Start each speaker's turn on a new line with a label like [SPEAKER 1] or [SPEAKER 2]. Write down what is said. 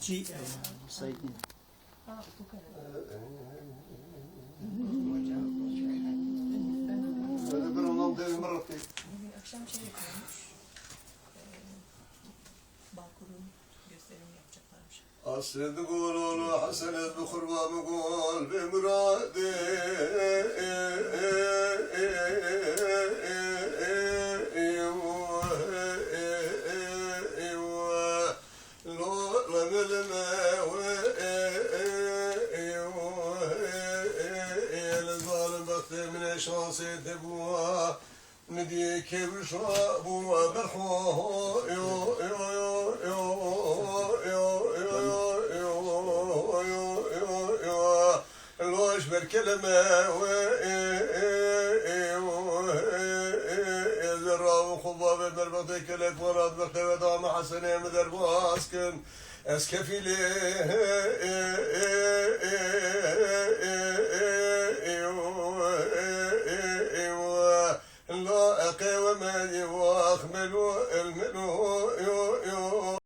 [SPEAKER 1] جي صيدين
[SPEAKER 2] akşam şey yapıyormuş. Balkonun gösterim yapacaklarmış.
[SPEAKER 3] أسد قولوا حسن بخربا بقول بمرادي شانسي تبوا ندي كيف شابوا برخو يو يو يو يو لوش بالكلمة زرا وخباب مربطي كلك وراد بخيوة دام حسنة مدر باسكن اسكفيلي لا أقوى من يواخملوا المنو